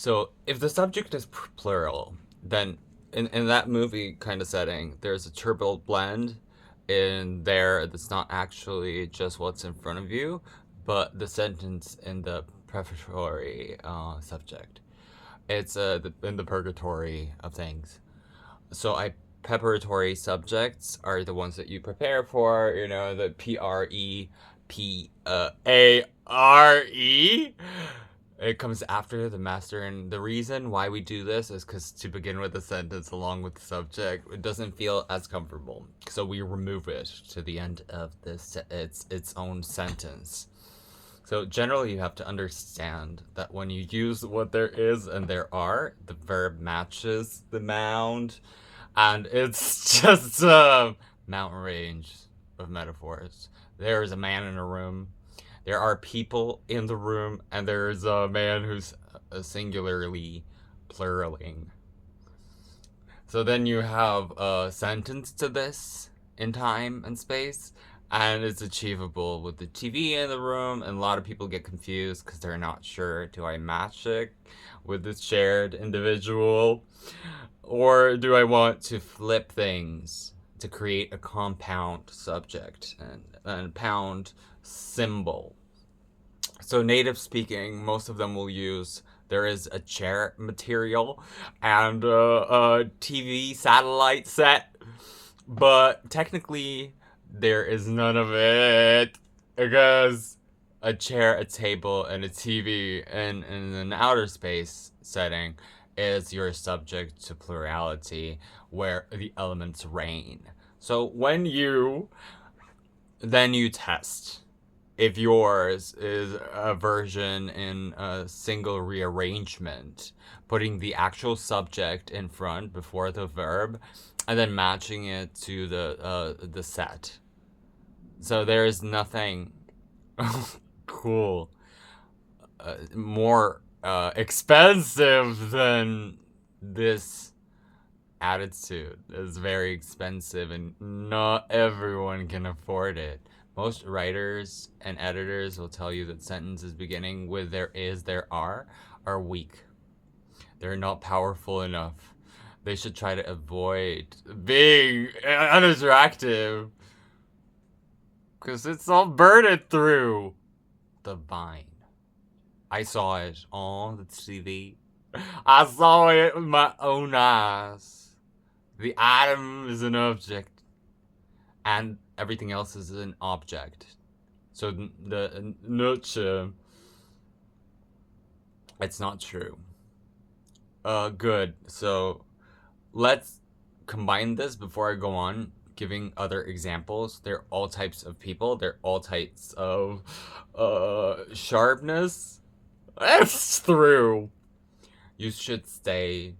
So if the subject is plural, then in that movie kind of setting, there's a triple blend in there that's not actually just what's in front of you, but the sentence in the prefatory subject. It's in the purgatory of things. So I preparatory subjects are the ones that you prepare for. You know, the PREPARE. It comes after the master, and the reason why we do this is because to begin with the sentence along with the subject, it doesn't feel as comfortable. So we remove it to the end of this. Its own sentence. So generally, you have to understand that when you use what there is and there are, the verb matches the noun, and it's just a mountain range of metaphors. There is a man in a room. There are people in the room, and there's a man who's singularly pluraling. So then you have a sentence to this in time and space, and it's achievable with the TV in the room, and a lot of people get confused because they're not sure, do I match it with this shared individual? Or do I want to flip things to create a compound subject and pound symbol? So native speaking, most of them will use there is a chair material and a TV satellite set, but technically there is none of it because a chair, a table, and a TV in an outer space setting is your subject to plurality where the elements reign. So when you test if yours is a version in a single rearrangement, putting the actual subject in front before the verb, and then matching it to the set. So there is nothing cool, more expensive than this attitude. It's very expensive, and not everyone can afford it. Most writers and editors will tell you that sentences beginning with there is, there are weak. They're not powerful enough. They should try to avoid being unattractive because it's all burdened through the vine. I saw it on the TV. I saw it with my own eyes. The atom is an object, and everything else is an object. So the nurture, it's not true. Good. So let's combine this before I go on giving other examples. They're all types of people. They're all types of sharpness. It's through. You should stay.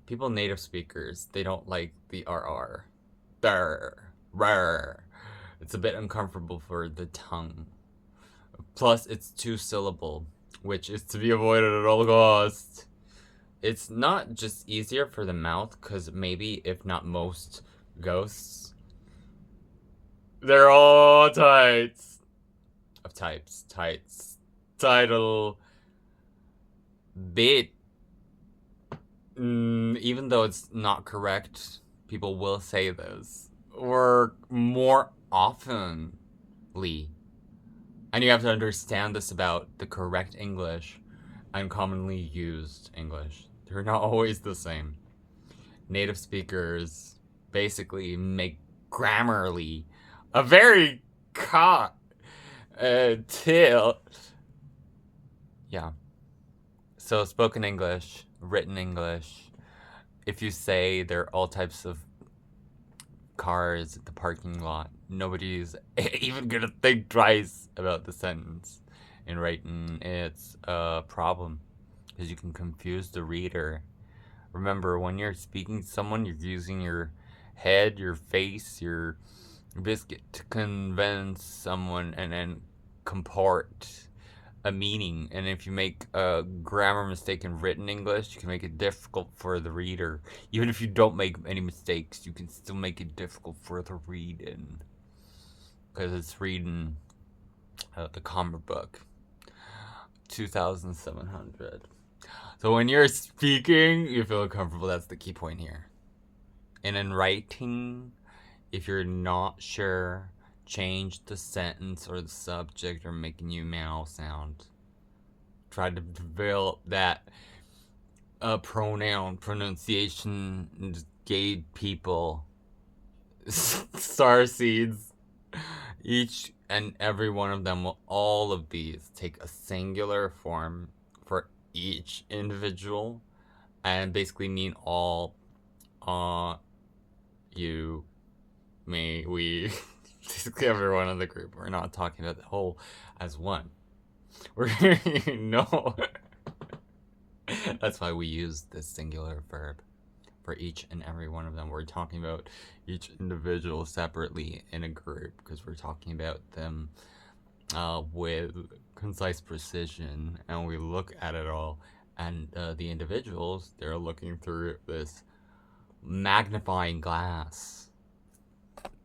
People native speakers, they don't like the RR. Rrr. It's a bit uncomfortable for the tongue. Plus, it's two syllable, which is to be avoided at all costs. It's not just easier for the mouth, because maybe, if not most, ghosts, they're all types of types. Tights. Title. Bit. Even though it's not correct, people will say this. Or more oftenly. And you have to understand this about the correct English and commonly used English. They're not always the same. Native speakers basically make Grammarly a very till. Yeah. So spoken English, written English. If you say there are all types of cars at the parking lot, nobody's even gonna think twice about the sentence. In writing, it's a problem because you can confuse the reader. Remember, when you're speaking to someone, you're using your head, your face, your biscuit to convince someone and then comport a meaning. And if you make a grammar mistake in written English, you can make it difficult for the reader. Even if you don't make any mistakes, you can still make it difficult for the reading. Because it's reading the comic book 2,700. So when you're speaking, you feel comfortable. That's the key point here. And in writing, if you're not sure, change the sentence or the subject or making you mouth sound. Try to develop that pronoun pronunciation and just gauge people. Star seeds. Each and every one of them will, all of these, take a singular form for each individual and basically mean all, you, me, we, basically everyone in the group. We're not talking about the whole as one. We're, no. That's why we use this singular verb for each and every one of them. We're talking about each individual separately in a group because we're talking about them with concise precision, and we look at it all, and the individuals, they're looking through this magnifying glass